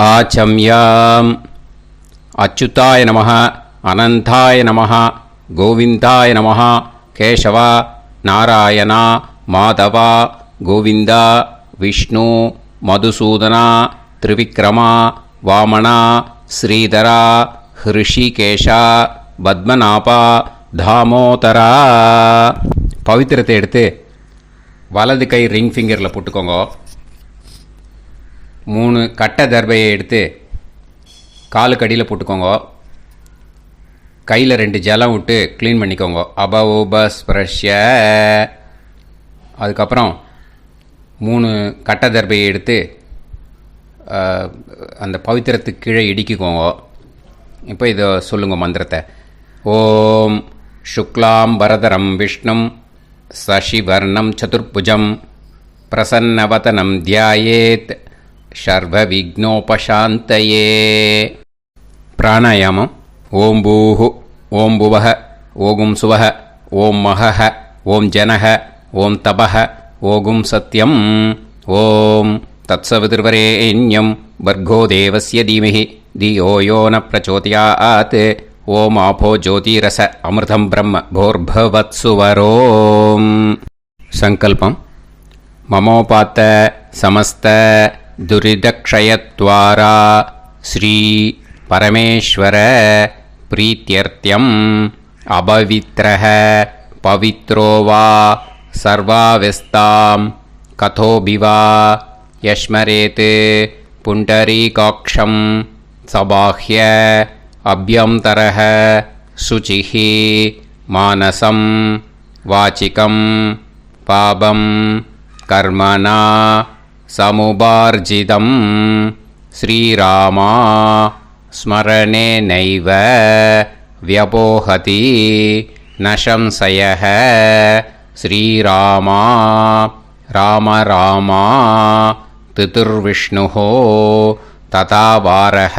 வாச்சம்யாம். அச்சுதாய நமः, அனந்தாய நமः, கோவிந்தாய நமः, கேசவா, நாராயணா, மாதவா, கோவிந்தா, விஷ்ணு, மதுசூதனா, திரிவிக்ரமா, வாமனா, ஸ்ரீதரா, ஹிருஷிகேஷா, பத்மநாபா, தாமோதரா. பவித்திரத்தை எடுத்து வலது கை ரிங் ஃபிங்கரில் போட்டுக்கோங்க. 3 கட்டை தர்பையை எடுத்து காலுக்கடியில் போட்டுக்கோங்க. கையில் 2 ஜலம் விட்டு க்ளீன் பண்ணிக்கோங்க. அபௌபஸ்பிரஷ்ய. அதுக்கப்புறம் 3 கட்டை தர்பையை எடுத்து அந்த பவித்திரத்துக்கு கீழே இடிக்கிக்கோங்க. இப்போ இதை சொல்லுங்க மந்திரத்தை. ஓம் சுக்லாம் வரதரம் விஷ்ணும் சசிவர்ணம் சதுர்புஜம் பிரசன்னவதனம் தியாயேத் சர்வ விக்னோபசாந்தயே. பிராணாயாமம். ஓம் பூஹு, ஓம் புவஹ, ஓகும் சுவஹ, ஓம் மஹஹ, ஓம் ஜனஹ, ஓம் தபஹ, ஓகும் சத்யம். ஓம் தத்சவிதுர்வரேண்யம் வர்கோ தேவஸ்ய தீமஹி தியோ யோ ந பிரச்சோதயாத். ஓம் ஆபோ ஜோதிரச அமிர்தம் பிரம்ம போர்பவத்சுவரோம். சங்கல்பம். மமோபாத்த சமஸ்த துரிதக்ஷயத்வாரா ஸ்ரீ பரமேஸ்வர பிரீத்யர்த்தியம் அபவித்ரஹ பவித்ரோ வா சர்வாவஸ்தாம் கதோபிவா யஸ்மரேத் புண்டரீகாக்ஷம் சபாஹ்ய அப்யந்தரஹ சுசிஹ மானசம் வாசிகம் பாபம் கர்மணா சமுபார்ஜிதம் ஸ்ரீராமா ஸ்மரணேனைவ வ்யபோஹதி ந சம்சயः. ஸ்ரீராமா ராம ராமா திதிர்விஷ்ணுः ததா வாரः.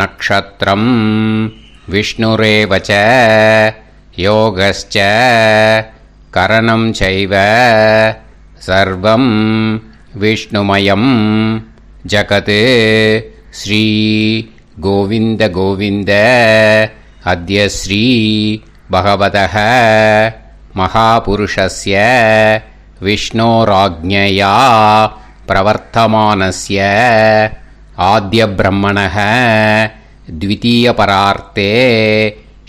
நக்ஷத்ரம் விஷ்ணுரேவ ச யோகஸ்ச கரணம் சைவ சர்வம் விஷ்ணுமயம் ஜகத். ஸ்ரீ கோவிந்த கோவிந்த அத்ய ஸ்ரீ பகவதः மகாபுருஷஸ்ய விஷ்ணோராஜ்ஞயா பிரவர்த்தமானஸ்ய ஆத்ய பிரம்மணः த்விதீயபரார்த்தே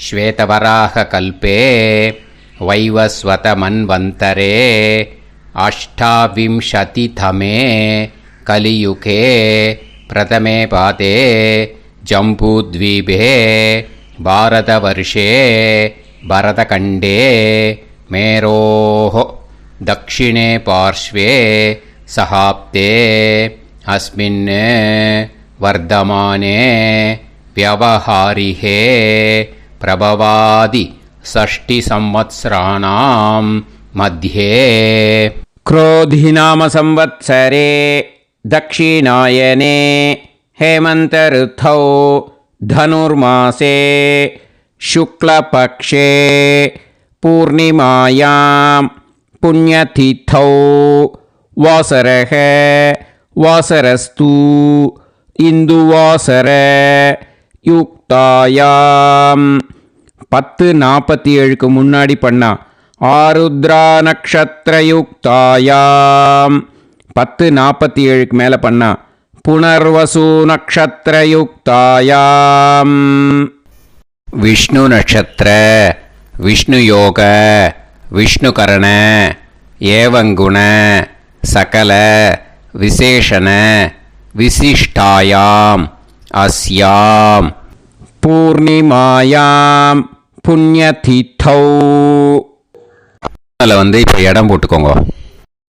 ஸ்வேதவராக கல்பே வைவஸ்வத மன்வந்தரே அஷ்டாவிம்சதிதமே கலியுகே பிரதமே பாதே ஜம்பூத்வீபே பாரதவர்ஷே பரதகண்டே மேரோः தக்ஷிணே பார்ஷ்வே சஹாப்தே அஸ்மின் வர்தமானே வியவஹாரிஹே பிரபவாதி ஷஷ்டி சம்வத்சராணாம் மத்யே. क्रोधिनाम संवत्सरे दक्षिणायने हेमंत ऋतौ धनुर्मासे शुक्लपक्षे पूर्णिमायां पुण्यतिथौ वासरः वासरस्तु इन्दुवासर युक्तायां 10:47 முன்னாடி பண்ணா ஆருத்ரா நக்ஷத்ரயுக்தாயாம். 10:47 மேலே பண்ணா புனர்வசு நக்ஷத்ரயுக்தாயாம். விஷ்ணு நட்சத்திர விஷ்ணு யோக விஷ்ணுகரண ஏவங்குண சகல விசேஷண விசிஷ்டாயாம் அஸ்யாம் பூர்ணிமாயாம் புண்ணியதிதௌ. அதில் இப்போ இடம் போட்டுக்கோங்க.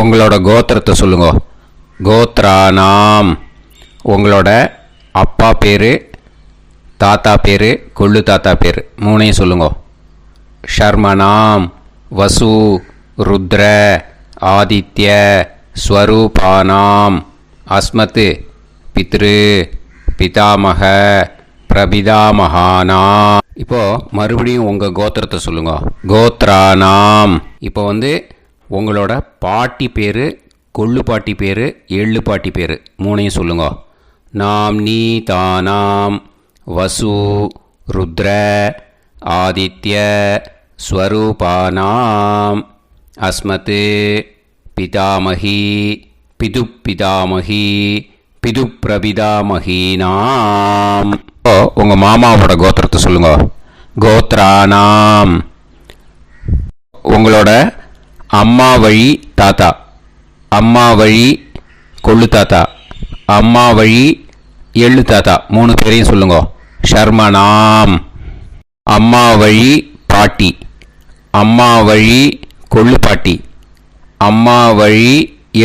உங்களோட கோத்திரத்தை சொல்லுங்க. கோத்ரானாம். உங்களோட அப்பா பேர், தாத்தா பேர், கொள்ளு தாத்தா பேர் 3ஐயும் சொல்லுங்க. ஷர்மனாம் வசு ருத்ர ஆதித்ய ஸ்வரூபானாம் அஸ்மத் பித்ரு பிதாமக பிரபிதாமகானா. இப்போ மறுபடியும் உங்கள் கோத்திரத்தை சொல்லுங்க. கோத்ரானாம். இப்போ உங்களோட பாட்டி பேர், கொள்ளு பாட்டி பேர், எள்ளு பாட்டி பேர் 3ஐயும் சொல்லுங்க. நாம்னீதானாம் வசு ருத்ர ஆதித்ய ஸ்வரூபானாம் அஸ்மத் பிதாமகி பிதுப்பிதாமகி பிதுப்பிரபிதாமகீனாம். உங்கள் மாமாவோட கோத்திரத்தை சொல்லுங்க. கோத்ரானாம் உங்களோட அம்மா வழி தாத்தா, அம்மா வழி கொள்ளு தாத்தா, அம்மா வழி எள்ளு தாத்தா, 3 பேரையும் சொல்லுங்க. ஷர்மனாம் அம்மா வழி பாட்டி, அம்மா வழி கொள்ளு பாட்டி, அம்மா வழி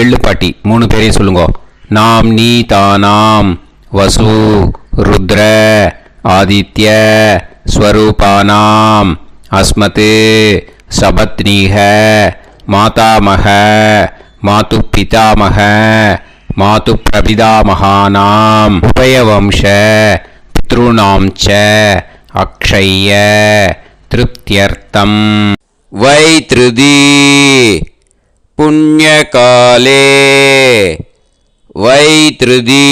எள்ளு பாட்டி, 3 பேரையும் சொல்லுங்க. நாம்னீதானாம் வசு ருத்ர ஆதித்ய ஸ்வரூபானாம் அஸ்மத் சபத்னீஹ மாதாமக மாது பிதாமக மாது பிரபிதாமகானாம் உபயவம்ச பித்ருணாம் ச அக்ஷய்ய திருப்தியர்த்தம் வைத்ருதி புண்ணியகாலே வைத்ருதி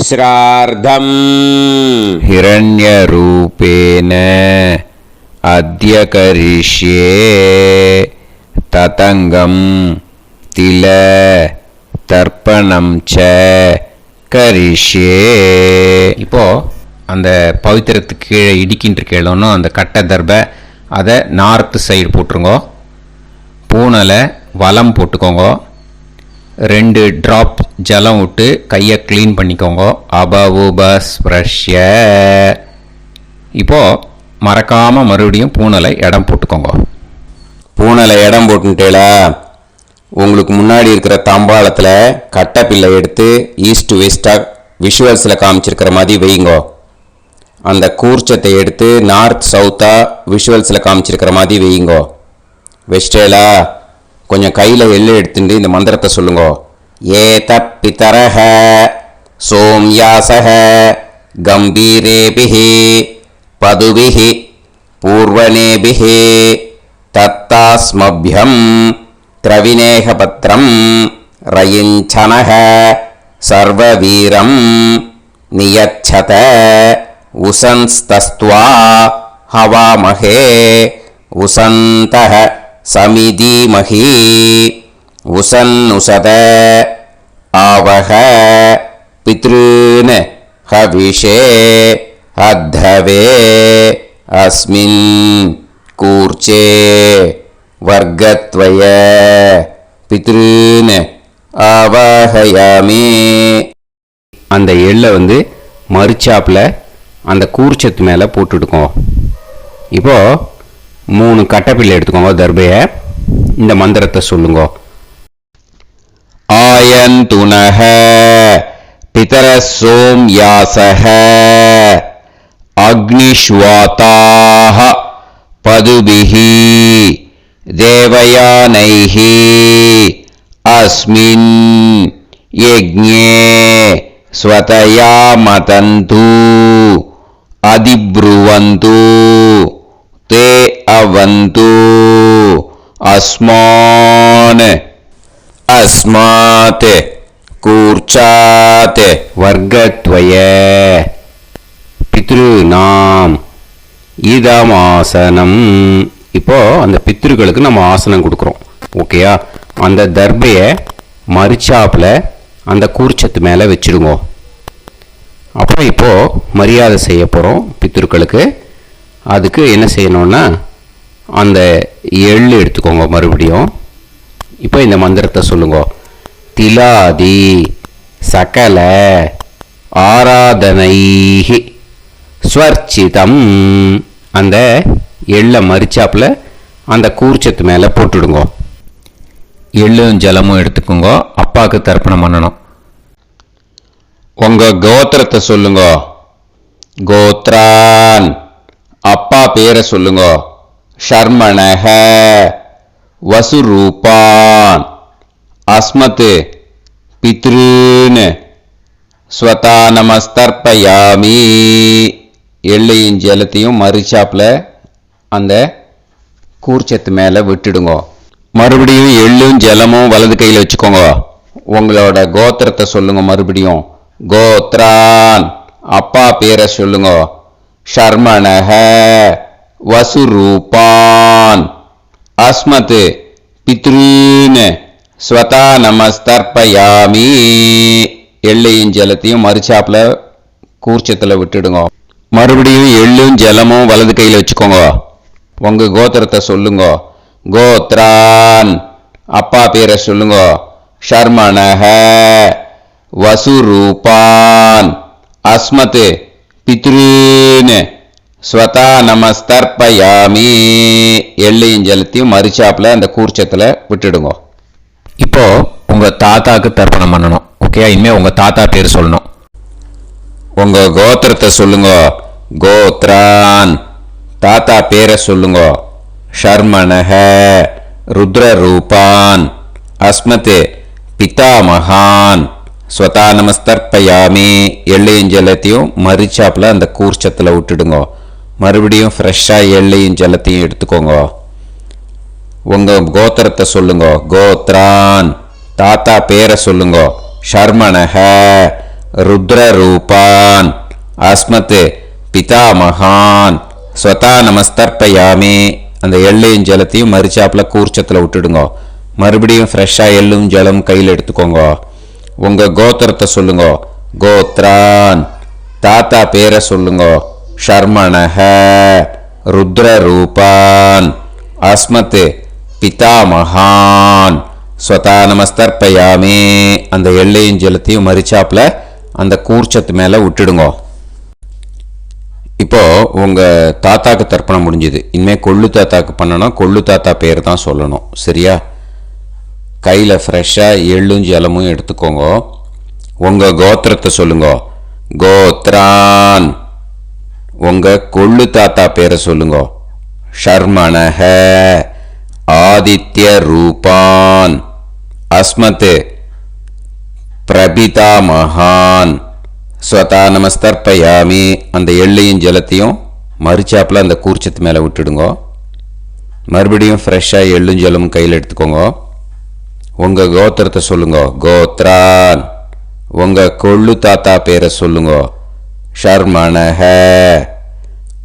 ஸ்ரார்த்தம் ஹிரண்யரூபேன அத்ய கரிஷ்யே ததங்கம் தில தர்ப்பணம் ச கரிஷ்யே. இப்போ அந்த பவித்திரத்துக்கு கீழே இடிக்கின்ற கீழே அந்த கட்டை தர்பை அதை நார்த்து சைடு போட்டுருங்கோ. பூனலை வலம் போட்டுக்கோங்க. 2 ட்ராப் ஜலம் விட்டு கையை க்ளீன் பண்ணிக்கோங்க. அபவுபஸ்ப்ரஷ்ய. இப்போது மறக்காமல் மறுபடியும் பூனலை இடம் போட்டுக்கோங்க. பூனலை இடம் போட்டுட்டேலா உங்களுக்கு முன்னாடி இருக்கிற தாம்பாளத்தில் கட்டை பிள்ளை எடுத்து ஈஸ்ட் வெஸ்டாக விஷுவல்ஸில் காமிச்சிருக்கிற மாதிரி வைங்கோ. அந்த கூர்ச்சத்தை எடுத்து நார்த் சவுத்தாக விஷுவல்ஸில் காமிச்சிருக்கிற மாதிரி வைங்கோ. வெஸ்டேலா கொஞ்சம் கையில் எள்ளு எடுத்துட்டு இந்த மந்திரத்தை சொல்லுங்க. ஏத பிதரஹ சோம்யாசஹ கம்பீரேபிஹி பதுபிஹி பூர்வனேபிஹி தத்தாஸ்மப்யம் திரவிநேகபத்ரம் ரயிஞ்சனஹ சர்வவீரம் நியச்சத உசன்ஸ்தஸ்த்வா ஹவாமஹே உசந்தஹ சமிதீமஹி உசன்னுசத ஆவஹ பித்ருன் ஹவிஷே அத்தவே அஸ்மின் கூர்ச்சே வர்க்கத்வய பித்ருன் ஆவாஹயாமி. அந்த எள்ளை மறுச்சாப்பில் அந்த கூர்ச்சத்து மேலே போட்டுடுக்கோங்க. இப்போது 3 கட்டைப்பிள்ளை எடுத்துக்கோங்க. தர்பையை இந்த மந்திரத்தை சொல்லுங்க. ஆயந்துனஹ பிதர சோம்யாசஹ அக்னிஷ்வாதாஹ பதுபிஹி தேவயானைஹி அஸ்மின் யஜ்ஞே ஸ்வதயா மதந்து அதிப்ருவந்து தே அவது அஸ்மான் அஸ்மாத் கூர்ச்சாத் வர்க்கத்வய பித்ருநாம் இதமாசனம். இப்போ அந்த பித்ருக்களுக்கு நம்ம ஆசனம் கொடுக்குறோம். ஓகேயா? அந்த தர்பையை மறுச்சாப்பில் அந்த கூர்ச்சத்து மேலே வச்சுடுங்க. அப்புறம் இப்போது மரியாதை செய்ய போகிறோம் பித்ருக்களுக்கு. அதுக்கு என்ன செய்யணும்னா அந்த எள்ளு எடுத்துக்கோங்க. மறுபடியும் இப்போ இந்த மந்திரத்தை சொல்லுங்க. திலாதி சகல ஆராதனைஹி ஸ்வர்ச்சிதம். அந்த எள்ளை மரிச்சாப்பில் அந்த கூர்ச்சத்து மேலே போட்டுடுங்க. எள்ளும் ஜலமும் எடுத்துக்கோங்க. அப்பாவுக்கு தர்ப்பணம் பண்ணணும். உங்கள் கோத்திரத்தை சொல்லுங்க. கோத்ரான் அப்பா பேரை சொல்லுங்க. ஷர்மணஹ வசுரூபான் அஸ்மத் பித்ருன் ஸ்வதா நமஸ்தர்ப்பயாமி. எள்ளையும் ஜலத்தையும் மறுச்சாப்பில் அந்த கூர்ச்சத்து மேலே விட்டுடுங்க. மறுபடியும் எள்ளும் ஜலமும் வலது கையில் வச்சுக்கோங்க. உங்களோட கோத்திரத்தை சொல்லுங்க. மறுபடியும் கோத்ரான். அப்பா பேரை சொல்லுங்க. ஷர்மணஹ வசுரூபான் அஸ்மத் பித்ருன் ஸ்வதா நமஸ்தர்ப்பயாமி. எள்ளையும் ஜலத்தையும் மறுச்சாப்புல கூர்ச்சத்தில் விட்டுடுங்க. மறுபடியும் எள்ளும் ஜலமும் வலது கையில் வச்சுக்கோங்க. உங்க கோத்திரத்தை சொல்லுங்க. கோத்ரான். அப்பா பேரை சொல்லுங்க. ஷர்மணஹ வசுரூபான் அஸ்மத் பித்ருன் ஸ்வதா நமஸ்தர்ப்பயாமி. எள்ளையும் ஜலத்தையும் மறுச்சாப்புல அந்த கூர்ச்சத்தில் விட்டுடுங்க. இப்போ உங்க தாத்தாக்கு தர்ப்பணம் பண்ணணும். ஓகே, இனிமே உங்க தாத்தா பேர் சொல்லணும். உங்க கோத்திரத்தை சொல்லுங்க. கோத்ரான். தாத்தா பேரை சொல்லுங்க. ஷர்மணஹ ருத்ரரூபான் அஸ்மத் பிதாமகான் ஸ்வதா நமஸ்தர்ப்பயாமி. எள்ளையும் ஜலத்தையும் மறுச்சாப்புல அந்த கூர்ச்சத்தில் விட்டுடுங்க. மறுபடியும் ஃப்ரெஷ்ஷாக எள்ளையும் ஜலத்தையும் எடுத்துக்கோங்க. உங்க கோத்திரத்தை சொல்லுங்க. கோத்ரான். தாத்தா பேரை சொல்லுங்க. ஷர்மணஹ ருத்ரரூபான் அஸ்மத் பிதாமகான் ஸ்வதா நமஸ்தர்ப்பயாமி. அந்த எள்ளையும் ஜலத்தையும் மறுச்சாப்புல கூர்ச்சத்தில் விட்டுடுங்க. மறுபடியும் ஃப்ரெஷ்ஷாக எள்ளும் ஜலம் கையில் எடுத்துக்கோங்க. உங்க கோத்திரத்தை சொல்லுங்க. கோத்ரான். தாத்தா பேரை சொல்லுங்க. ஷர்மணஹ ருத்ரரூபான் அஸ்மத் பிதாமகான் ஸ்வதா நமஸ்தர்ப்பயாமி. அந்த எள்ளையும் ஜலத்தையும் மறுச்சாப்புல அந்த கூர்ச்சத்து மேலே விட்டுடுங்க. இப்போ உங்க தாத்தாக்கு தர்ப்பணம் முடிஞ்சுது. இனிமேல் கொள்ளு தாத்தாக்கு பண்ணணும். கொள்ளு தாத்தா பேர் தான் சொல்லணும். சரியா? கையில் ஃப்ரெஷ்ஷாக எள்ளும் ஜலமும் எடுத்துக்கோங்க. உங்க கோத்திரத்தை சொல்லுங்க. கோத்ரான். உங்க கொள்ளு தாத்தா பேரை சொல்லுங்க. ஷர்மணஹ ஆதித்ய ரூபான் அஸ்மத் பிரபிதாமகான் ஸ்வதா நமஸ்தர்ப்பயாமி. அந்த எள்ளையும் ஜலத்தையும் மறுச்சாப்புல அந்த கூர்ச்சத்து மேலே விட்டுடுங்க. மறுபடியும் ஃப்ரெஷ்ஷாக எள்ளும் ஜலமும் கையில் எடுத்துக்கோங்க. உங்க கோத்திரத்தை சொல்லுங்க. கோத்ரான். உங்க கொள்ளு தாத்தா பேரை சொல்லுங்க. ஷர்மணஹ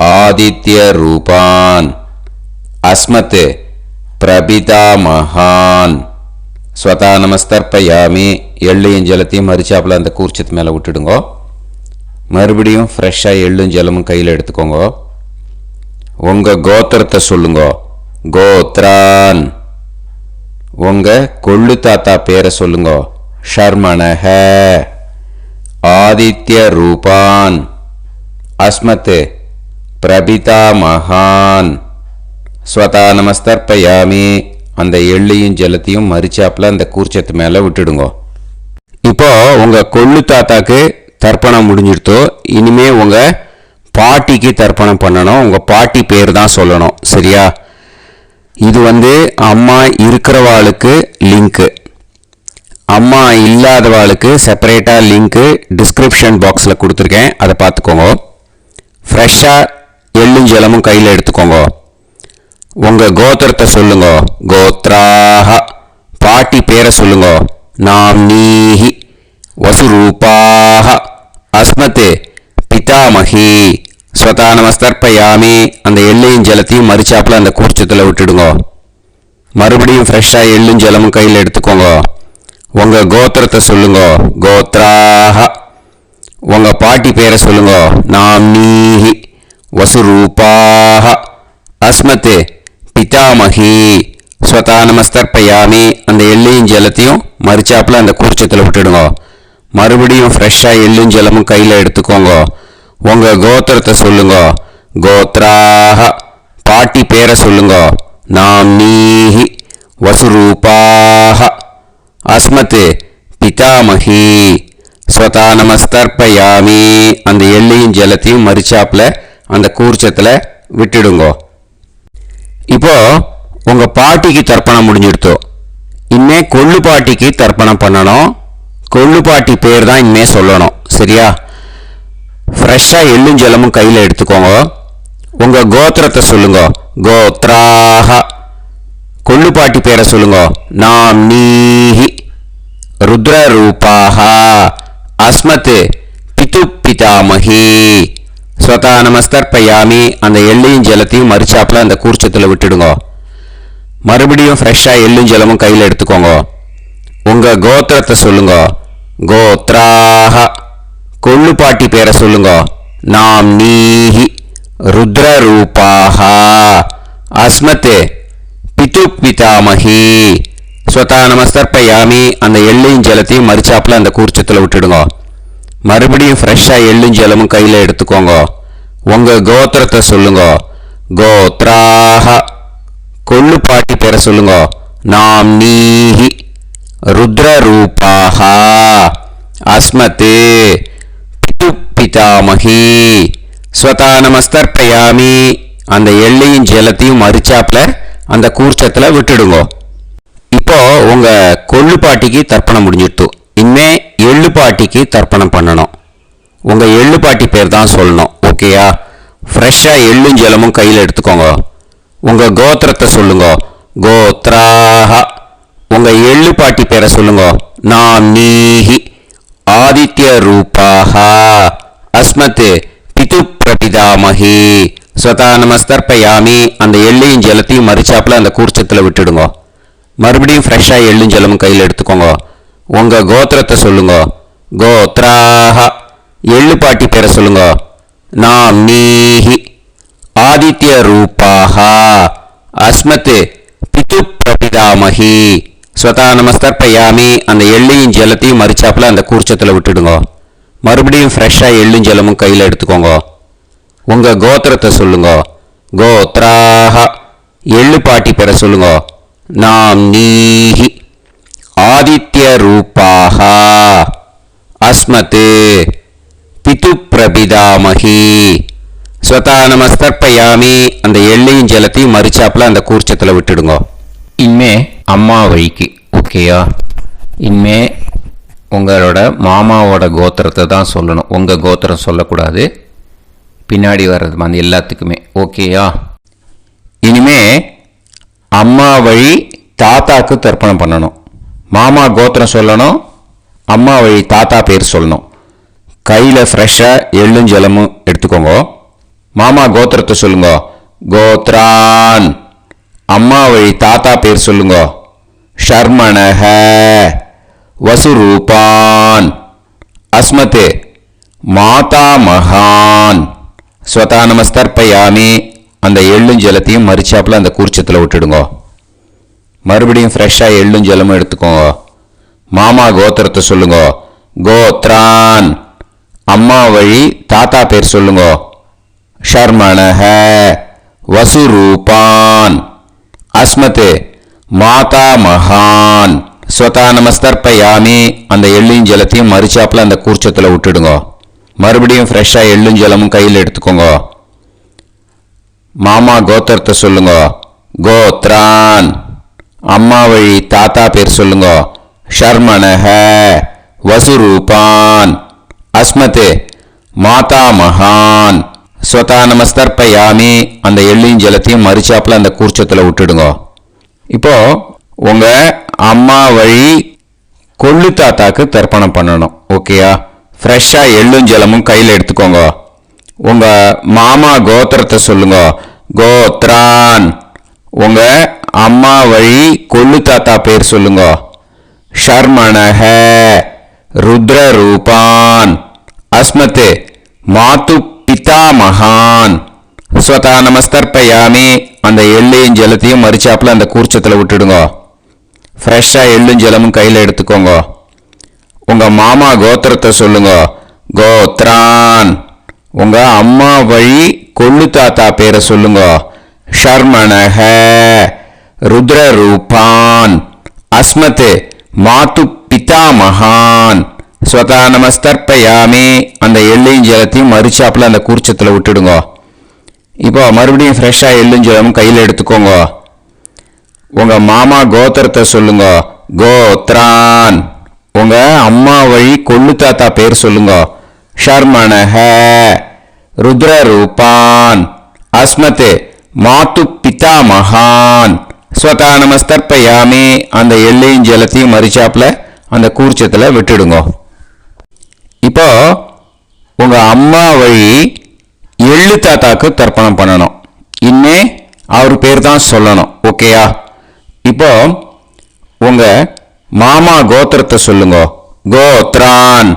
ஆதித்ய ரூபான் அஸ்மத் பிரபிதாமகான் ஸ்வதா நமஸ்தர்ப்பயாமி. எள்ளையும் ஜலத்தையும் மறுச்சாப்புல அந்த கூர்ச்சத்து மேலே விட்டுடுங்க. மறுபடியும் ஃப்ரெஷ்ஷாக எள்ளும் ஜலமும் கையில் எடுத்துக்கோங்க. உங்க கோத்திரத்தை சொல்லுங்க. கோத்ரான். உங்க கொள்ளு தாத்தா பேரை சொல்லுங்க. ஷர்மணஹ ஆதித்ய ரூபான் அஸ்மத் பிரபிதாமகான் ஸ்வதா நமஸ்தர்ப்பயாமி. அந்த எள்ளையும் ஜலத்தையும் மறுச்சாப்புல அந்த கூர்ச்சத்து மேலே விட்டுடுங்க. இப்போ உங்க கொள்ளு தாத்தாக்கு தர்ப்பணம் முடிஞ்சிடுத்தோ. இனிமே உங்க பாட்டிக்கு தர்ப்பணம் பண்ணணும். உங்க பாட்டி பேர் தான் சொல்லணும். சரியா? இது அம்மா இருக்கிறவாளுக்கு லிங்க்கு, அம்மா இல்லாதவாளுக்கு செப்பரேட்டாக லிங்க்கு டிஸ்கிரிப்ஷன் பாக்ஸில் கொடுத்துருக்கேன். அதை பார்த்துக்கோங்க. ஃப்ரெஷ்ஷாக எள்ளும் ஜலமும் கையில் எடுத்துக்கோங்க. உங்கள் கோத்திரத்தை சொல்லுங்க. கோத்ராஹ. பாட்டி பேரை சொல்லுங்க. நாம்னீஹி வசுரூபாஹ அஸ்மத் பிதாமகி ஸ்வதா நமஸ்தர்ப்பயாமி. அந்த எள்ளையும் ஜலத்தையும் மறுச்சாப்புல அந்த கூர்ச்சத்தில் விட்டுடுங்க. மறுபடியும் ஃப்ரெஷ்ஷாக எள்ளும் ஜலமும் கையில் எடுத்துக்கோங்க. உங்கள் கோத்திரத்தை சொல்லுங்க. கோத்ராஹ. உங்கள் பாட்டி பேரை சொல்லுங்க. நாம்னீஹி வசுரூபாஹ அஸ்மத் பிதாமகி ஸ்வதா நமஸ்தர்ப்பயாமி. அந்த எள்ளையும் ஜலத்தையும் மறுச்சாப்புல அந்த கூர்ச்சத்தில் விட்டுடுங்க. மறுபடியும் ஃப்ரெஷ்ஷாக எள்ளும் ஜலமும் கையில் எடுத்துக்கோங்க. உங்கள் கோத்திரத்தை சொல்லுங்க. கோத்ராஹ. பாட்டி பேரை சொல்லுங்க. நாம்னீஹி வசுரூபாஹ அஸ்மத் பிதாமகி ஸ்வதா நமஸ்தர்ப்பயாமி. அந்த எள்ளையும் ஜலத்தையும் மறுச்சாப்புல அந்த கூர்ச்சத்தில் விட்டுடுங்க. இப்போ உங்கள் பாட்டிக்கு தர்ப்பணம் முடிஞ்சிடுத்தோ. இனிமே கொள்ளு பாட்டிக்கு தர்ப்பணம் பண்ணணும். கொள்ளு பாட்டி பேர் தான் இனிமே சொல்லணும். சரியா? ஃப்ரெஷ்ஷாக எள்ளும் ஜலமும் கையில் எடுத்துக்கோங்க. உங்கள் கோத்திரத்தை சொல்லுங்க. கோத்ராஹ. கொள்ளு பாட்டி பேரை சொல்லுங்க. நாம்னீஹி ருத்ரரூபாக அஸ்மத் பிது பிதாமகி ஸ்வதா நமஸ்தர்ப்பயாமி. அந்த எள்ளையும் ஜலத்தையும் மறிச்சாப்பில் அந்த கூர்ச்சத்தில் விட்டுடுங்க. மறுபடியும் ஃப்ரெஷ்ஷாக எள்ளும் ஜலமும் கையில் எடுத்துக்கோங்க. உங்கள் கோத்திரத்தை சொல்லுங்க. கோத்ராக கொள்ளுப்பாட்டி பேரை சொல்லுங்க. நாம் நீஹி ருத்ரரூபாக அஸ்மத் பிது பிதாமகி ஸ்வதா நமஸ்தர்ப்பயாமி. அந்த எள்ளையும் ஜலத்தையும் மறிச்சாப்பில் அந்த கூர்ச்சத்தில் விட்டுடுங்க. மறுபடியும் ஃப்ரெஷ்ஷாக எள்ளும் ஜலமும் கையில் எடுத்துக்கோங்க. உங்கள் கோத்திரத்தை சொல்லுங்க. கோத்ராக கொள்ளுப்பாட்டி பேரை சொல்லுங்க. நாம் நீஹி ருத்ரரூபாக அஸ்மத் பிது பிதாமகி ஸ்வதா நமஸ்தர்ப்பயாமி. அந்த எள்ளையும் ஜலத்தையும் மறிச்சாப்பில் அந்த கூர்ச்சத்தில் விட்டுடுங்க. இப்போ உங்கள் கொள்ளுப்பாட்டிக்கு தர்ப்பணம் முடிஞ்சிடுத்து. இனிமே எள்ளுப்பாட்டிக்கு தர்ப்பணம் பண்ணணும். உங்கள் எள்ளுப்பாட்டி பேர் தான் சொல்லணும். ஓகேயா? ஃப்ரெஷ்ஷாக எள்ளும் ஜலமும் கையில் எடுத்துக்கோங்க. உங்கள் கோத்திரத்தை சொல்லுங்க. கோத்ராக உங்கள் எள்ளுப்பாட்டி பேரை சொல்லுங்க. நாம் நீஹி ஆதித்ய ரூபாக அஸ்மத் பிது பிரபிதாமகி ஸ்வதா நமஸ்தர்ப்பயாமி. அந்த எள்ளையும் ஜலத்தையும் மறிச்சாப்பில் அந்த கூர்ச்சத்தில் விட்டுடுங்க. மறுபடியும் ஃப்ரெஷ்ஷாக எள்ளும் ஜலமும் கையில் எடுத்துக்கோங்க. உங்கள் கோத்திரத்தை சொல்லுங்க. கோத்ராக எள்ளுப்பாட்டி பேரை சொல்லுங்க. நாம் நீஹி ஆதித்ய ரூபாக அஸ்மத் பிது பிரபிதாமகி ஸ்வதா நமஸ்தர்ப்பயாமி. அந்த எள்ளையும் ஜலத்தையும் மறிச்சாப்பில் அந்த கூர்ச்சத்தில் விட்டுடுங்க. மறுபடியும் ஃப்ரெஷ்ஷாக எள்ளும் ஜலமும் கையில் எடுத்துக்கோங்க. உங்கள் கோத்திரத்தை சொல்லுங்க. கோத்ராக எள்ளுப்பாட்டி பேரை சொல்லுங்க. நாம் நீஹி ஆதித்ய ரூபாக அஸ்மத் பிது பிரபிதாமகி ஸ்வதா நமஸ்தர்ப்பயாமி. அந்த எள்ளையும் ஜலத்தையும் மறிச்சாப்பில் அந்த கூர்ச்சத்தில் விட்டுடுங்க. இனிமே அம்மா வழிக்கு. ஓகேயா? இனிமே உங்களோட மாமாவோட கோத்திரத்தை தான் சொல்லணும். உங்கள் கோத்திரம் சொல்லக்கூடாது. பின்னாடி வர்றது அந்த எல்லாத்துக்குமே. ஓகேயா? இனிமே அம்மா வழி தாத்தாக்கு தர்ப்பணம் பண்ணணும். மாமா கோத்திரம் சொல்லணும். அம்மா வழி தாத்தா பேர் சொல்லணும். கையில் ஃப்ரெஷ்ஷாக எள்ளும் ஜலமும் எடுத்துக்கோங்க. மாமா கோத்திரத்தை சொல்லுங்க. கோத்ரான். அம்மா வழி தாத்தா பேர் சொல்லுங்க. ஷர்மணஹ வசுரூபான் அஸ்மத் மாதா மகான் ஸ்வதா நமஸ்தர்ப்பயாமி. அந்த எள்ளும் ஜலத்தையும் மறிச்சாப்பில் அந்த கூர்ச்சத்தில் விட்டுடுங்க. மறுபடியும் ஃப்ரெஷ்ஷாக எள்ளும் ஜலமும் எடுத்துக்கோங்க. மாமா கோத்திரத்தை சொல்லுங்க. கோத்ரான். அம்மா வழி தாத்தா பேர் சொல்லுங்க. ஷர்மணஹ வசுரூபான் அஸ்மத் மாதா மகான் ஸ்வதா நமஸ்தர்ப்பயாமி. அந்த எள்ளும் ஜலத்தையும் மறிச்சாப்பில் அந்த கூர்ச்சத்தில் விட்டுடுங்க. மறுபடியும் ஃப்ரெஷ்ஷாக எள்ளும் ஜலமும் கையில் எடுத்துக்கோங்க. மாமா கோத்திரத்தை சொல்லுங்க. கோத்ரான். அம்மா வழி தாத்தா பேர் சொல்லுங்க. ஷர்மணஹ வசுரூபான் அஸ்மத் மாதா மகான் ஸ்வதா நமஸ்தர்ப்பயாமி. அந்த எள்ளையும் ஜலத்தையும் மறிச்சாப்பில் அந்த கூர்ச்சத்தில் விட்டுடுங்க. இப்போ உங்கள் அம்மா வழி கொள்ளு தாத்தாக்கு தர்ப்பணம் பண்ணணும். ஓகேயா? ஃப்ரெஷ்ஷாக எள்ளும் ஜலமும் கையில் எடுத்துக்கோங்க. உங்கள் மாமா கோத்திரத்தை சொல்லுங்க. கோத்ரான். உங்கள் அம்மா வழி கொள்ளு தாத்தா பேர் சொல்லுங்க. ஷர்மணஹ ருத்ரரூபான் அஸ்மத் மாது பிதா மகான் ஸ்வதா நமஸ்தர்ப்பயாமி. அந்த எள்ளையும் ஜலத்தையும் மறிச்சாப்பில் அந்த கூர்ச்சத்தில் விட்டுடுங்க. ஃப்ரெஷ்ஷாக எள்ளும் ஜலமும் கையில் எடுத்துக்கோங்க. உங்கள் மாமா கோத்திரத்தை சொல்லுங்க. கோத்ரான். உங்கள் அம்மா வழி கொள்ளு தாத்தா பேரை சொல்லுங்க. ஷர்மணஹ ருத்ரரூபான் அஸ்மத் மாது பிதா மகான் ஸ்வதா நமஸ்தர்ப்பயாமி. அந்த எள்ளையும் ஜலத்தையும் மறிச்சாப்பில் அந்த கூர்ச்சத்தில் விட்டுடுங்க. இப்போ மறுபடியும் ஃப்ரெஷ்ஷாக எள்ளும் ஜலமும் கையில் எடுத்துக்கோங்க. உங்கள் மாமா கோத்திரத்தை சொல்லுங்க. கோத்ரான். உங்கள் அம்மா வழி கொள்ளு தாத்தா பேர் சொல்லுங்க. ஷர்மணஹ ருத்ரரூபான் அஸ்மத் மாது பிதா மகான் ஸ்வதா நமஸ்தர்ப்பயாமி. அந்த எள்ளையும் ஜலத்தையும் மறிச்சாப்பில் அந்த கூர்ச்சத்தில் விட்டுடுங்க. இப்போ உங்கள் அம்மா வழி எள்ளு தாத்தாக்கு தர்ப்பணம் பண்ணணும். இன்னே அவர் பேர் தான் சொல்லணும். ஓகேயா? இப்போ உங்கள் மாமா கோத்திரத்தை சொல்லுங்க. கோத்ரான்.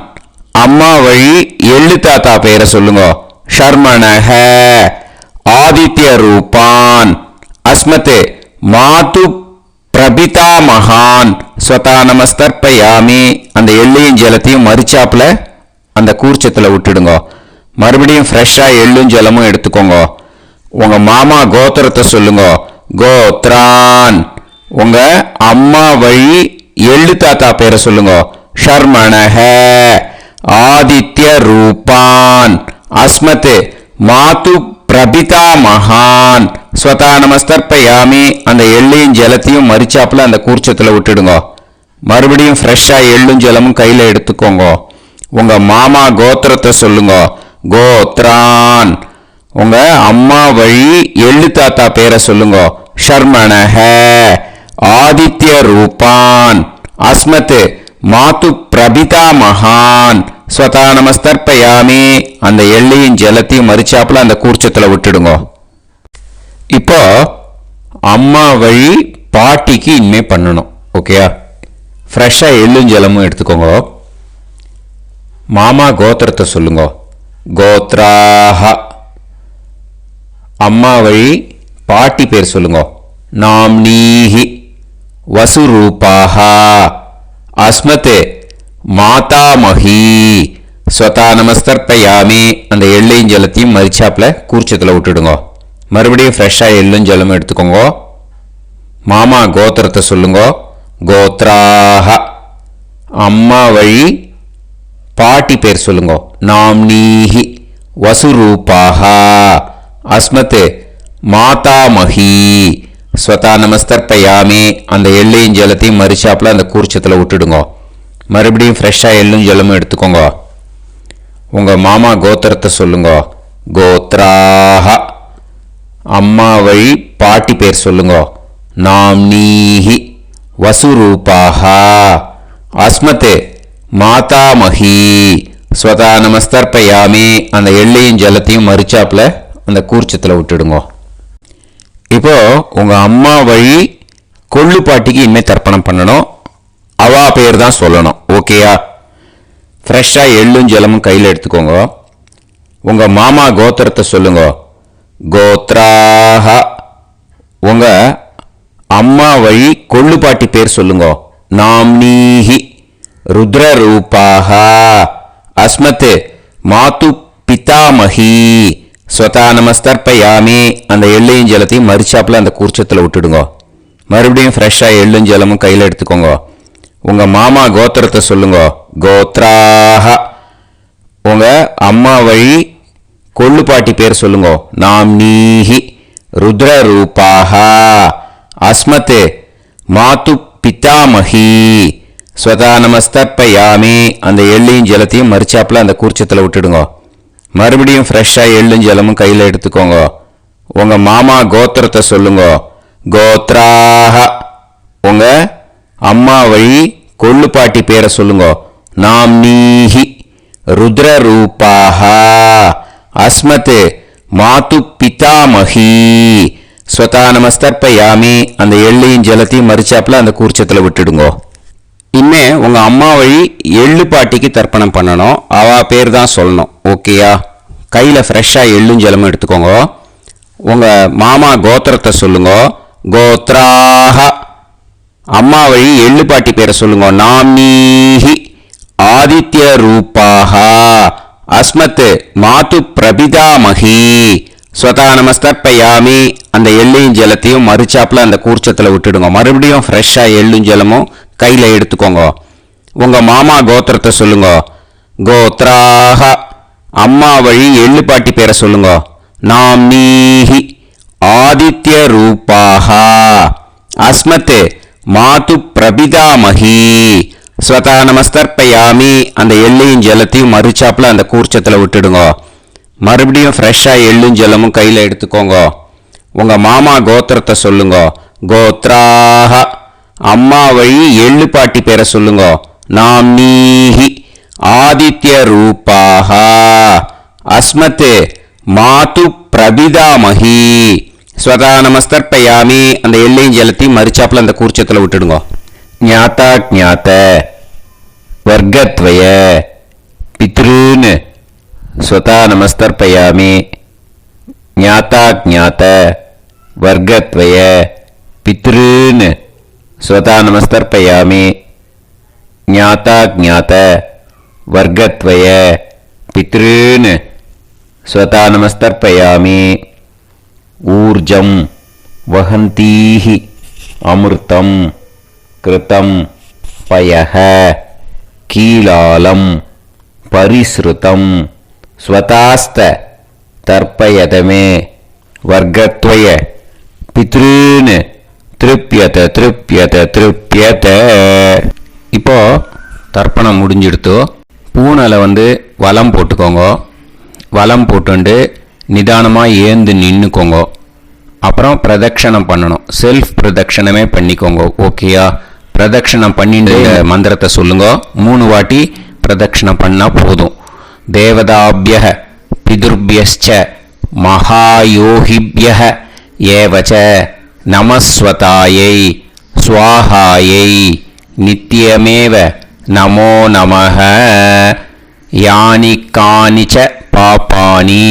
அம்மா வழி எள்ளு தாத்தா பேரை சொல்லுங்க. ஷர்மணஹ ஆதித்ய ரூபான் அஸ்மதே மாது பிரபிதா மகான் ஸ்வதா நமஸ்தர்ப்பயாமி. அந்த எள்ளையும் ஜலத்தையும் மறிச்சாப்புல அந்த கூர்ச்சத்தில் விட்டுடுங்க. மறுபடியும் ஃப்ரெஷ்ஷாக எள்ளும் ஜலமும் எடுத்துக்கோங்க. உங்கள் மாமா கோத்திரத்தை சொல்லுங்க. கோத்ரான். உங்கள் அம்மா வழி எள்ளு தாத்தா பேரை சொல்லுங்க. ஷர்மணஹ ஆதித்ய ரூபான் அஸ்மத் மாது பிரபிதா மகான் ஸ்வதா நமஸ்தர்ப்பயாமி. அந்த எள்ளையும் ஜலத்தையும் மறிச்சாப்புல அந்த கூர்ச்சத்தில் விட்டுடுங்க. மறுபடியும் ஃப்ரெஷ்ஷாக எள்ளும் ஜலமும் கையில் எடுத்துக்கோங்க. உங்கள் மாமா கோத்திரத்தை சொல்லுங்க. கோத்ரான். உங்கள் அம்மா வழி எள்ளு தாத்தா பேரை சொல்லுங்க. ஷர்மணஹ ஆதித்ய ரூபான் அஸ்மத் மாது பிரபிதா மகான் ஸ்வதா நமஸ்தர்ப்பயாமி. அந்த எள்ளையும் ஜலத்தையும் மறிச்சாப்புல அந்த கூர்ச்சத்தில் விட்டுடுங்க. இப்போ அம்மா வழி பாட்டிக்கு இனிமே பண்ணணும். ஓகேயா? ஃப்ரெஷ்ஷாக எள்ளும் ஜலமும் எடுத்துக்கோங்க. மாமா கோத்திரத்தை சொல்லுங்க. கோத்ராஹ. அம்மா வழி பாட்டி பேர் சொல்லுங்க. நாம்னீஹி வசுரூபாஹ அஸ்மத் மாதாமஹி ஸ்வதா நமஸ்தர்ப்பயாமி. அந்த எள்ளையும் ஜலத்தையும் மறிச்சாப்புல கூர்ச்சத்தில் விட்டுடுங்க. மறுபடியும் ஃப்ரெஷ்ஷாக எள்ளும் ஜலமும் எடுத்துக்கோங்க. மாமா கோத்திரத்தை சொல்லுங்க. கோத்ராஹ. அம்மா வழி பாட்டி பேர் சொல்லுங்க. நாம்னீஹி வசுரூபாஹ அஸ்மத் மாதாமஹி ஸ்வதா நமஸ்தர்ப்பயாமி. அந்த எள்ளையும் ஜலத்தையும் மறிச்சாப்புல அந்த கூர்ச்சத்தில் விட்டுடுங்க. மறுபடியும் ஃப்ரெஷ்ஷாக எள்ளும் ஜலமும் எடுத்துக்கோங்க. உங்கள் மாமா கோத்திரத்தை சொல்லுங்க. கோத்ராஹ. அம்மா வழி பாட்டி பேர் சொல்லுங்க. நாம்னீஹி வசுரூபாஹ அஸ்மத் மாதாமஹி ஸ்வதா நமஸ்தர்ப்பயாமி. அந்த எள்ளையும் ஜலத்தையும் மறிச்சாப்புல அந்த கூர்ச்சத்தில் விட்டுடுங்க. இப்போ உங்கள் அம்மா வழி கொள்ளு பாட்டிக்கு இனிமேல் தர்ப்பணம் பண்ணணும். அவா பேர் தான் சொல்லணும். ஓகேயா? ஃப்ரெஷ்ஷாக எள்ளும் ஜலமும் கையில் எடுத்துக்கோங்க. உங்கள் மாமா கோத்திரத்தை சொல்லுங்க. கோத்ராஹ. உங்கள் அம்மா வழி கொள்ளு பாட்டி பேர் சொல்லுங்க. நாம்னீஹி ருத்ரரூபாஹ அஸ்மத் மாது பிதாமஹி ஸ்வதா நமஸ்தர்ப்பயாமி. அந்த எள்ளையும் ஜலத்தையும் மறிச்சாப்புல அந்த கூர்ச்சத்தில் விட்டுடுங்க. மறுபடியும் ஃப்ரெஷ்ஷாக எள்ளும் ஜலமும் கையில் எடுத்துக்கோங்க. உங்கள் மாமா கோத்திரத்தை சொல்லுங்க. கோத்ராஹ. உங்கள் அம்மா வழி கொள்ளு பாட்டி பேர் சொல்லுங்க. நாம்னீஹி ருத்ரரூபாஹ அஸ்மத் மாது பிதாமஹி ஸ்வதா நமஸ்தர்ப்பயாமி. அந்த எள்ளையும் ஜலத்தையும் மறிச்சாப்புல அந்த கூர்ச்சத்தில் விட்டுடுங்க. மறுபடியும் ஃப்ரெஷ்ஷாக எள்ளும் ஜலமும் கையில் எடுத்துக்கோங்க. உங்கள் மாமா கோத்திரத்தை சொல்லுங்க. கோத்ராஹ. உங்கள் அம்மா வழி கொள்ளு பாட்டி பேரை சொல்லுங்க. நாம்னீஹி ருத்ரரூபாஹ அஸ்மத் மாது பிதாமஹி ஸ்வதா நமஸ்தர்ப்பயாமி. அந்த எள்ளையும் ஜலத்தையும் மறிச்சாப்புல அந்த கூர்ச்சத்தில் விட்டுடுங்க. இனிமே உங்கள் அம்மா வழி எள்ளு பாட்டிக்கு தர்ப்பணம் பண்ணணும். அவா பேர் தான் சொல்லணும். ஓகேயா? கையில் ஃப்ரெஷ்ஷாக எள்ளும் ஜலமும் எடுத்துக்கோங்க. உங்கள் மாமா கோத்திரத்தை சொல்லுங்க. கோத்ராஹ. அம்மா வழி எள்ளு பாட்டி பேரை சொல்லுங்க. நாம்னீஹி ஆதித்ய ரூபாஹ அஸ்மத் மாது பிரபிதாமஹி ஸ்வதா நமஸ்தர்ப்பயாமி. அந்த எள்ளையும் ஜலத்தையும் மறிச்சாப்புல அந்த கூர்ச்சத்தில் விட்டுடுங்க. மறுபடியும் ஃப்ரெஷ்ஷாக எள்ளும் ஜலமும் கையில் எடுத்துக்கோங்க. உங்கள் மாமா கோத்திரத்தை சொல்லுங்க. கோத்ராஹ. அம்மா வழி எள்ளு பாட்டி பேரை சொல்லுங்க. நாம்னீஹி ஆதித்ய ரூபாஹ அஸ்மத் மாது பிரபிதாமஹி ஸ்வதா நமஸ்தர்ப்பயாமி. அந்த எள்ளையும் ஜலத்தையும் மறிச்சாப்புல அந்த கூர்ச்சத்தில் விட்டுடுங்க. மறுபடியும் ஃப்ரெஷ்ஷாக எள்ளும் ஜலமும் கையில் எடுத்துக்கோங்க. உங்கள் மாமா கோத்திரத்தை சொல்லுங்க. கோத்ராஹ. அம்மா வழி எள்ளு பாட்டி பேரை சொல்லுங்க. नाम्नीः आदित्यरूपाः अस्मत् मातु प्रबिदामहि स्वतः நமஸ்தர்ப்பயாமி. அந்த எல்லையும் ஜலத்தையும் மறிச்சாப்புல அந்த கூர்ச்சத்தில் விட்டுடுங்க. ஞாதா ஞாத வர்க்கத்வய பித்ருன் स्वतः நமஸ்தர்ப்பயாமி. ஞாதா ஞாத வர்க்கத்வய பித்ருன் स्वतः நமஸ்தர்ப்பயாமி. ஞாதா ஞாத வர்க்கத்வய பித்ருன் स्वतः நமஸ்தர்ப்பயாமி. ऊर्जं वहन्तीः अमृतं कृतं पयः कीलालं परिसृतं स्वतास्त तर्पयत मे वर्गत्वय पितॄन् திருப்பியத திருப்பியத திருப்பியத. இப்போ தர்ப்பணம் முடிஞ்சிடுத்து. பூனலை வலம் போட்டுக்கோங்க. வலம் போட்டுண்டு நிதானமாக ஏந்து நின்றுக்கோங்க. அப்புறம் பிரதட்சணம் பண்ணணும். செல்ஃப் பிரதட்சணமே பண்ணிக்கோங்க. ஓகேயா? பிரதட்சணம் பண்ணிட்டு மந்திரத்தை சொல்லுங்க. 3 வாட்டி பிரதட்சணம் பண்ணால் போதும். தேவதாபிய பிதுர்பியச்ச மகாயோகிபிய ஏவச்ச நமஸ்வதாயை ஸ்வாஹாயை நித்யமேவ நமோ நமஹ. யானி கானிச்ச பாபானி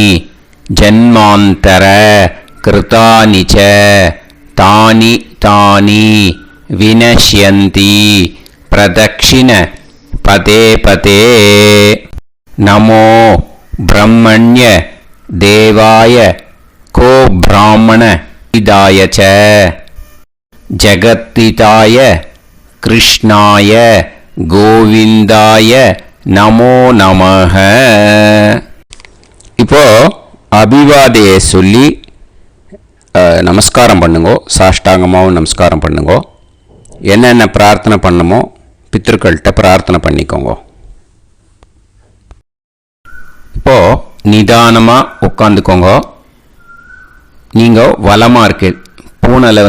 ஜன்மாந்தர கிருதானி ச தானி தானி வினஷ்யந்தி பிரதக்ஷிண பதே பதே. நமோ பிரம்மண்ய தேவாய கோ பிராமண இதாய ச ஜகத்திதாய கிருஷ்ணாய கோவிந்தாய நமோ நமஹ. இப்போ அபிவாதையை சொல்லி நமஸ்காரம் பண்ணுங்கோ. சாஷ்டாங்கமாகவும் நமஸ்காரம் பண்ணுங்கோ. என்னென்ன பிரார்த்தனை பண்ணமோ பித்ருக்கள்கிட்ட பிரார்த்தனை பண்ணிக்கோங்க. இப்போ நிதானமாக உட்காந்துக்கோங்க. நீங்கள் வலமாக இருக்கு பூனலை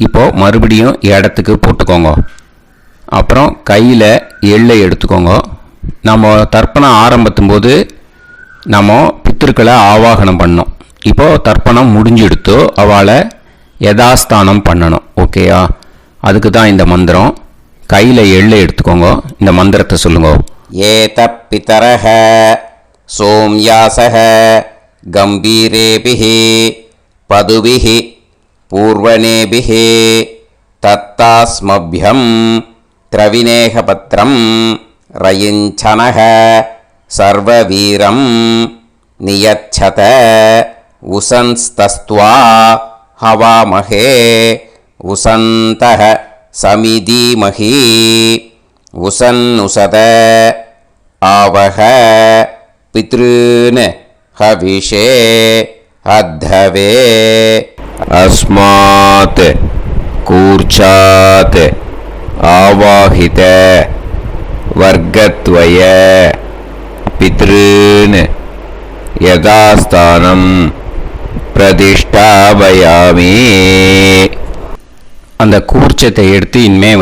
இப்போ மறுபடியும் இடத்துக்கு போட்டுக்கோங்க. அப்புறம் கையில் எள்ளை எடுத்துக்கோங்க. நம்ம தர்ப்பணம் ஆரம்பத்தும் போது நம்ம பித்திருக்களை ஆவாகனம் பண்ணோம். இப்போது தர்ப்பணம் முடிஞ்செடுத்து அவளை யதாஸ்தானம் பண்ணணும். ஓகேயா? அதுக்கு தான் இந்த மந்திரம். கையில் எள்ளை எடுத்துக்கோங்க. இந்த மந்திரத்தை சொல்லுங்க. ஏத பிதரஹ சோம்யாசஹ கம்பீரேபிஹி பதுபிஹி பூர்வணேபிஹி தத்தாஸ்மப்யம் திரவிநேகபத்ரம் ரயிஞ்சனஹ சர்வவீரம் நியச்சத உசன்ஸ்தஸ்த்வா ஹவாமஹே உசந்தஹ சமிதீமஹி உசன்னுசத ஆவஹ பித்ருன் ஹவிஷே அத்தவே. அஸ்மாத் கூர்ச்சாத் ஆவாஹித வர்க்கத்வய பித்ருன் யதாஸ்தானம் பிரதிஷ்டாபயாமி. அந்த கூர்ச்சத்தை எடுத்து இனிமே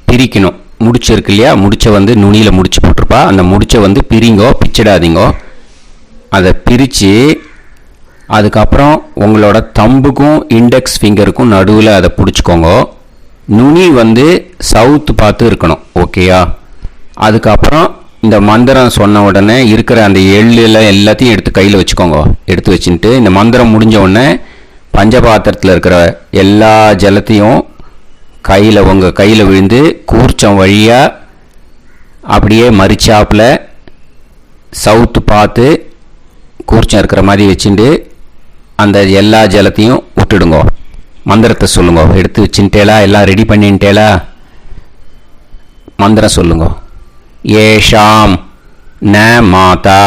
பிரிக்கணும். முடிச்சு இருக்கு இல்லையா? முடிச்சை நுனியில் முடிச்சு போட்டிருப்பா. அந்த முடிச்சை பிரிங்கோ, பிச்சிடாதீங்கோ. அதை பிரித்து அதுக்கப்புறம் உங்களோட தம்புக்கும் இண்டெக்ஸ் ஃபிங்கருக்கும் நடுவில் அதை பிடிச்சிக்கோங்க. நுனி சவுத்து பார்த்து இருக்கணும். ஓகேயா? அதுக்கப்புறம் இந்த மந்திரம் சொன்ன உடனே இருக்கிற அந்த எள்ளில் எல்லாத்தையும் எடுத்து கையில் வச்சுக்கோங்க. எடுத்து வச்சுட்டு இந்த மந்திரம் முடிஞ்ச உடனே பஞ்சபாத்திரத்தில் இருக்கிற எல்லா ஜலத்தையும் உங்கள் கையில் விழுந்து கூர்ச்சம் வழியாக அப்படியே மறிச்சாப்பில் சவுத்து பார்த்து கூர்ச்சம் இருக்கிற மாதிரி வச்சுட்டு அந்த எல்லா ஜலத்தையும் விட்டுடுங்க. மந்திரத்தை சொல்லுங்க. எடுத்து வச்சுட்டேலா? எல்லாம் ரெடி பண்ணிட்டேலா? மந்திரம் சொல்லுங்க. ஏஷாம் ந மாதா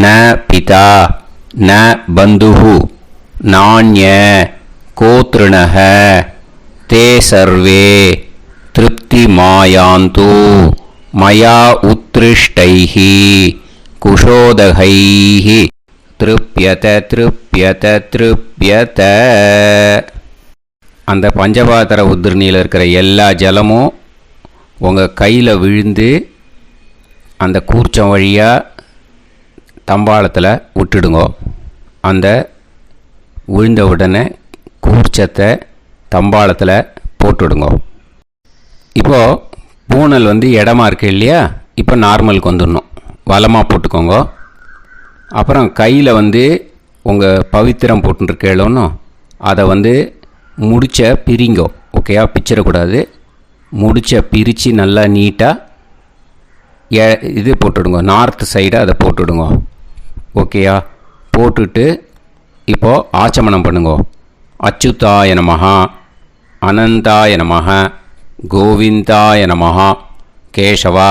ந பிதா ந பந்துஹு நாண்ய கோத்ருணஹ தே சர்வே திருப்தி மாயாந்து மயா உத்ருஷ்டைஹி குஷோதகைஹி திருப்யத திருப்யத திருப்யத. அந்த பஞ்சபாத்திர உதிரணியில் இருக்கிற எல்லா ஜலமும் உங்கள் கையில் விழுந்து அந்த கூர்ச்சம் வழியாக தம்பாளத்தில் விட்டுடுங்கோ. அந்த விழுந்த உடனே கூர்ச்சத்தை தம்பாளத்தில் போட்டுவிடுங்க. இப்போது பூனல் இடமா இருக்கு இல்லையா, இப்போ நார்மலுக்கு வந்துடணும். வலமாக போட்டுக்கோங்க. அப்புறம் கையில் உங்கள் பவித்திரம் போட்டுருக்கேளோன்னு அதை முடிச்ச பிரிங்கோ. ஓகேயா, பிச்சிடக்கூடாது. முடிச்ச பிரித்து நல்லா நீட்டாக இது போட்டுவிடுங்க, நார்த் சைடை அதை போட்டுவிடுங்க. ஓகேயா, போட்டுட்டு இப்போது ஆச்சமனம் பண்ணுங்க. அச்சுதாய நமஹ, அனந்தாய நமஹ, கோவிந்தாய நமஹ, கேசவா,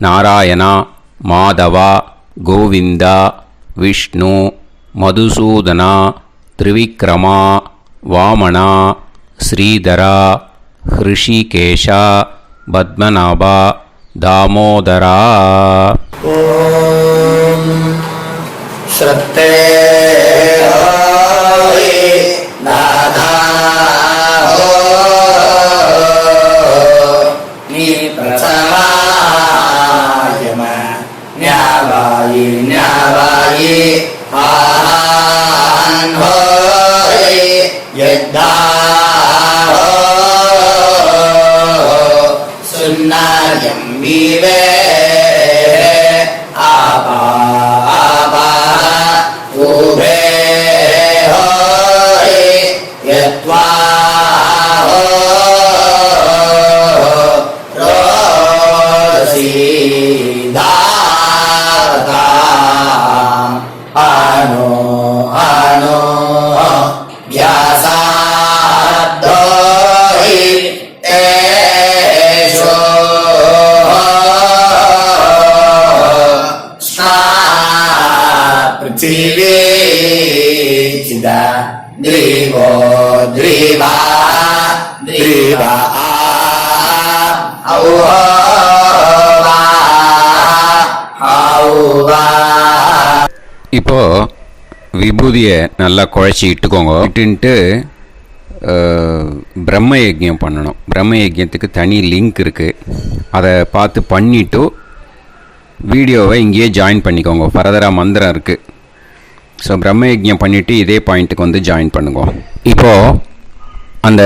நாராயணா, மாதவா, கோவிந்தா, விஷ்ணு, மதுசூதனா, திரிவிக்ரமா, வாமனா, ஸ்ரீதரா, ஹிருஷிகேஷா, பத்மநாபா, தாமோதரா. ஓம் ஸ்ரத்தே நாதா நீ பிரசமாயம ஞாவாயி ஞாவாயி ஆஹான் ஹோய் யத்தா சுன்னாயம் வீவே ஆபா ஆபா உபே ஹோய் யத்வா ரோசி தாதா ஆனோ ஆனோ வ்யாசாத்தோஹி தேஷோ ஸ்னா பிருத்திவி சிதா த்ரிவோ த்ரிவா த்ரிவா ஔவா ஔவா. இப்போது விபூதியை நல்லா குழச்சி இட்டுக்கோங்க. இட்டுன்ட்டு பிரம்ம யஜ்யம் பண்ணணும். பிரம்ம யஜ்யத்துக்கு தனி லிங்க் இருக்குது, அதை பார்த்து பண்ணிவிட்டு வீடியோவை இங்கேயே ஜாயின் பண்ணிக்கோங்க. ஃபர்தராக மந்திரம் இருக்குது. ஸோ பிரம்ம யஜ்யம் பண்ணிவிட்டு இதே பாயிண்ட்டுக்கு ஜாயின் பண்ணுங்க. இப்போது அந்த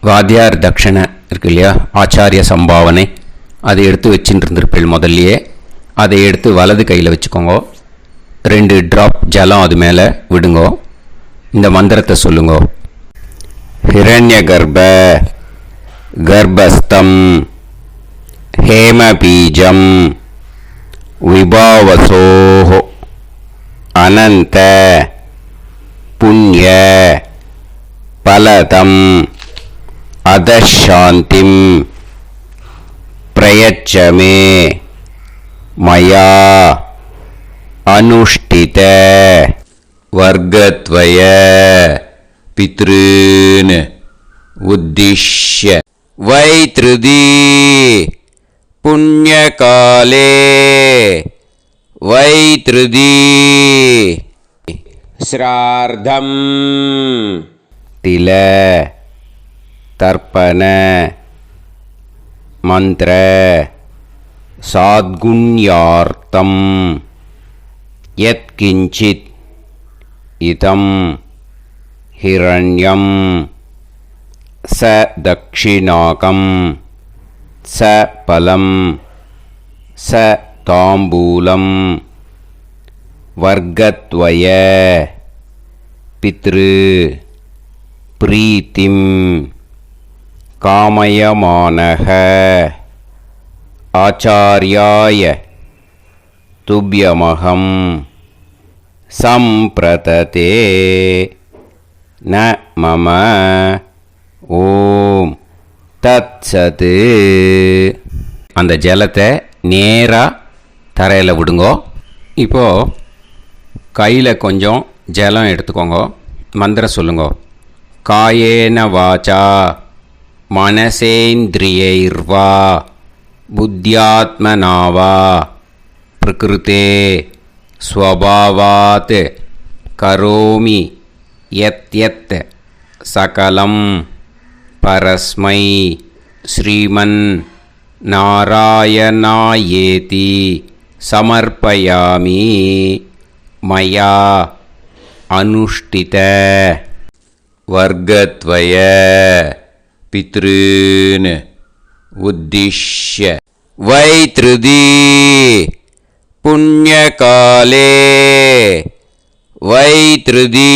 வாத்தியார் தட்சணை இருக்கு இல்லையா, ஆச்சாரிய சம்பாவனை, அதை எடுத்து வச்சுட்டு இருந்திருப்பேன் முதல்லையே. அதை எடுத்து வலது கையில் வச்சுக்கோங்க. 2 ட்ராப் ஜலம் அது மேலே விடுங்கோ. இந்த மந்திரத்தை சொல்லுங்கோ. ஹிரண்ய கர்ப்ப கர்ப்பஸ்தம் ஹேமபீஜம் விபாவசோஹ அனந்த புண்ணிய பலதம் அதசாந்திம் பிரயச்சமே மயா அனுஷ்டித வர்க்கத்வய பித்ருன் உத்திஷ்ய வைத்ருதி புண்ணியகாலே வைத்ருதி ஸ்ரார்த்தம் தில தர்ப்பண மந்திர சாத்குண்யார்த்தம் யத்கிஞ்சித் இதம் ஹிரண்யம் ச தக்ஷிணாகம் ச பலம் ச தாம்பூலம் வர்க்கத்வய பித்ரு பிரீத்திம் காமயமானஹ ஆச்சார்யாய துப்யமகம் சம்பிரததே ந மம ஓம் தத்சது. அந்த ஜலத்தை நேராக தரையில் விடுங்கோ. இப்போது கையில் கொஞ்சம் ஜலம் எடுத்துக்கோங்க. மந்திரம் சொல்லுங்க. காயேன வாச்சா மனசேந்திரியைர்வா புத்தியாத்மனாவா பிரகிருதே ஸ்வபாவாத் கரோமி யத் யத் சகலம் பரஸ்மை ஸ்ரீமன் நாராயணாயேதி சமர்ப்பயாமி மயா அனுஷ்டித வர்க்கத்வய பித்ருன் உத்திஷ்ய வைத்ருதி புண்ணியகாலே வைத்ருதி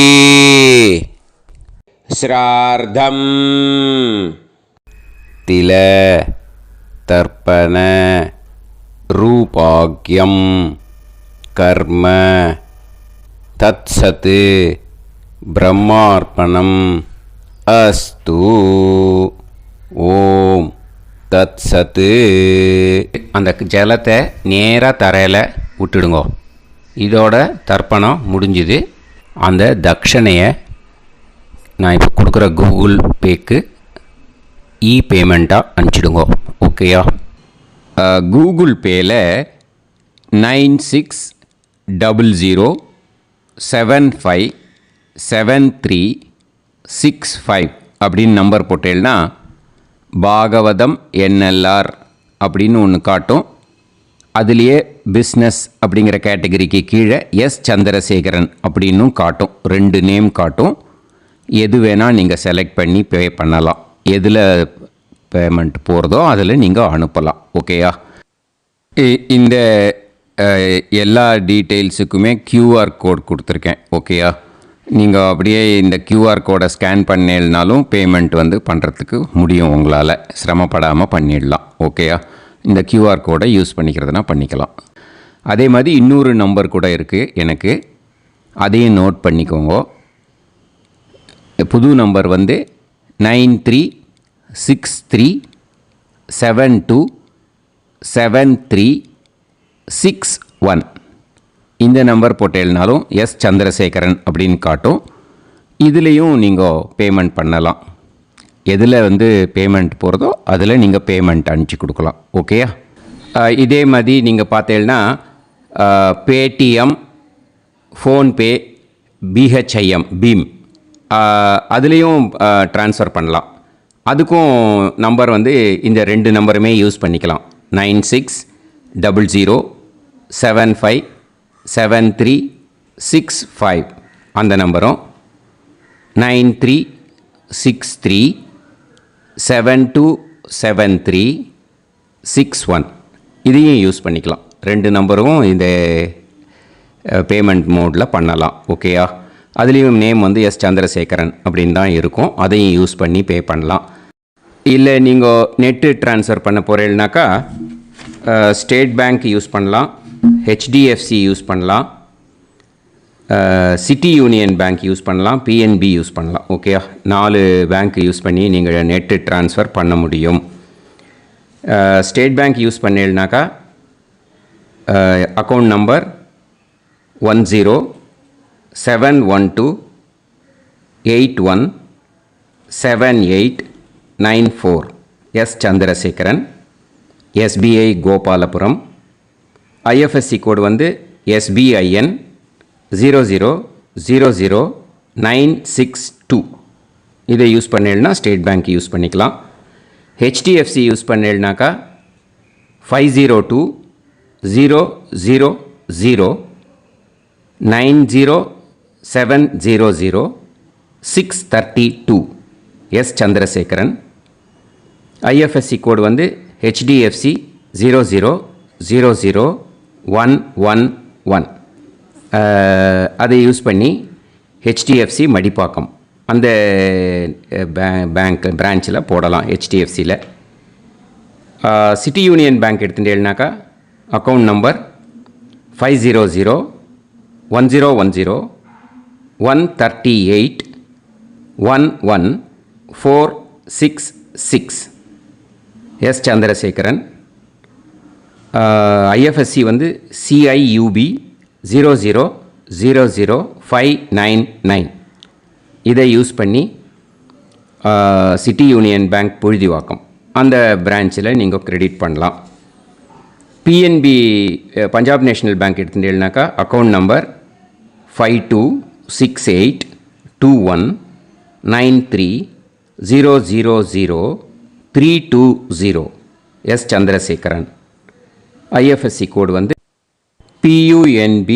ஸ்ரார்த்தம் தில தர்ப்பண ரூபாக்யம் கர்ம தத்சத் பிரம்மார்ப்பணம் அஸ்து. ஓம் தத்சத். அந்த ஜலத்தை நேராக தரையில் விட்டுடுங்கோ. இதோட தர்ப்பணம் முடிஞ்சுது. அந்த தட்சணையை நான் இப்போ கொடுக்குற கூகுள் பேக்கு பேமெண்ட்டாக அனுப்பிச்சிடுங்கோ. ஓகேயா? கூகுள் பேயில் 9600757365 அப்படின்னு நம்பர் போட்டேன்னா பாகவதம் NLR அப்படின்னு ஒன்று காட்டும். அதுலேயே பிஸ்னஸ் அப்படிங்கிற கேட்டகரிக்கு கீழே எஸ் சந்திரசேகரன் அப்படின்னும் காட்டும். 2 நேம் காட்டும். எது வேணால் நீங்கள் செலக்ட் பண்ணி பே பண்ணலாம். எதில் பேமெண்ட் போகிறதோ அதில் நீங்கள் அனுப்பலாம். ஓகேயா? இந்த எல்லா டீட்டெயில்ஸுக்குமே QR கோட் கொடுத்துருக்கேன். ஓகேயா? நீங்கள் அப்படியே இந்த QR கோடை ஸ்கேன் பண்ணேன்னாலும் பேமெண்ட் பண்ணுறதுக்கு முடியும். உங்களால் சிரமப்படாமல் பண்ணிடலாம். ஓகேயா? இந்த QR கோடை யூஸ் பண்ணிக்கிறதுனா பண்ணிக்கலாம். அதே மாதிரி இன்னொரு நம்பர் கூட இருக்குது எனக்கு. அதையும் நோட் பண்ணிக்கோங்க. புது நம்பர் 9363727361. இந்த நம்பர் போட்டேல்னாலும் எஸ் சந்திரசேகரன் அப்படின்னு காட்டும். இதுலேயும் நீங்கள் பேமெண்ட் பண்ணலாம். எதில் பேமெண்ட் போகிறதோ அதில் நீங்கள் பேமெண்ட் அனுப்பிச்சி கொடுக்கலாம். ஓகேயா? இதே மாதிரி நீங்கள் பார்த்தேன்னா பேடிஎம், ஃபோன்பே, பிஹெச்ஐஎம், பீம் அதுலேயும் ட்ரான்ஸ்ஃபர் பண்ணலாம். அதுக்கும் நம்பர் இந்த 2 நம்பருமே யூஸ் பண்ணிக்கலாம். 9600757365 அந்த நம்பரும் 9363727361 இதையும் யூஸ் பண்ணிக்கலாம். 2 நம்பரும் இந்த பேமெண்ட் மோடில் பண்ணலாம். ஓகேயா? அதுலேயும் நேம் எஸ் சந்திரசேகரன் அப்படின்னு தான் இருக்கும். அதையும் யூஸ் பண்ணி பே பண்ணலாம். இல்லை நீங்கள் நெட்டு ட்ரான்ஸ்ஃபர் பண்ண போகிறீங்கனாக்கா ஸ்டேட் பேங்க் யூஸ் பண்ணலாம், HDFC யூஸ் பண்ணலாம், சிட்டி யூனியன் பேங்க் யூஸ் பண்ணலாம், PNB யூஸ் பண்ணலாம். ஓகேயா? 4 பேங்க் யூஸ் பண்ணி நீங்கள் நெட்டு ட்ரான்ஸ்ஃபர் பண்ண முடியும். ஸ்டேட் பேங்க் யூஸ் பண்ணீங்கனாக்கா account number 1071281789 S Chandrasekaran, SBI கோபாலபுரம். IFSC code SBIN 0000962. இதை யூஸ் பண்ணேன்னா ஸ்டேட் பேங்க் யூஸ் பண்ணிக்கலாம். HDFC யூஸ் பண்ணேன்னாக்கா 5020090700 S Chandrasekaran. IFSC code HDFC 0000111. அதை யூஸ் பண்ணி HDFC மடிப்பாக்கம் அந்த பேங்க் பிரான்ச்சில் போடலாம். HDFCயில் சிட்டி யூனியன் பேங்க் எடுத்துட்டேன்னாக்கா account number 5001010381146 S Chandrasekaran. IFSC CIUB 0000599. இதை யூஸ் பண்ணி சிட்டி யூனியன் பேங்க் புழுதிவாக்கம் அந்த பிரான்ச்சில் நீங்கள் கிரெடிட் பண்ணலாம். PNB பஞ்சாப் நேஷ்னல் பேங்க் எடுத்துட்டேன்னாக்கா account number 52682193000320 S Chandrasekaran. IFSC code வந்து PUNB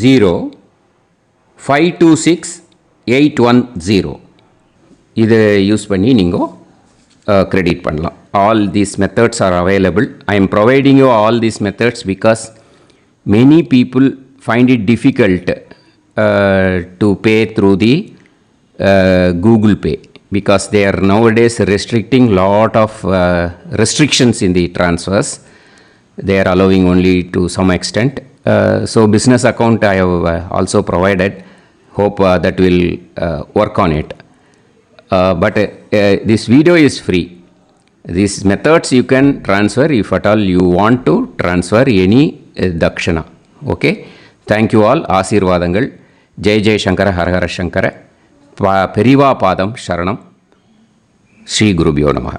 0526810. இதை யூஸ் பண்ணி நீங்கள் கிரெடிட் பண்ணலாம். All these methods are available. I am providing you all these methods because many people find it difficult to pay through the Google Pay because they are nowadays restricting lot of restrictions in the transfers. They are allowing only to some extent. So business account I have also provided. Hope that will work on it. But this video is free. These methods you can transfer if at all you want to transfer any dakshana. Okay. Thank you all. ஆசீர்வாதங்கள். ஜெய் ஜெய் சங்கர ஹரஹர சங்கர. பெரிவா பாதம் சரணம். ஸ்ரீ குருபியோ நமஹ.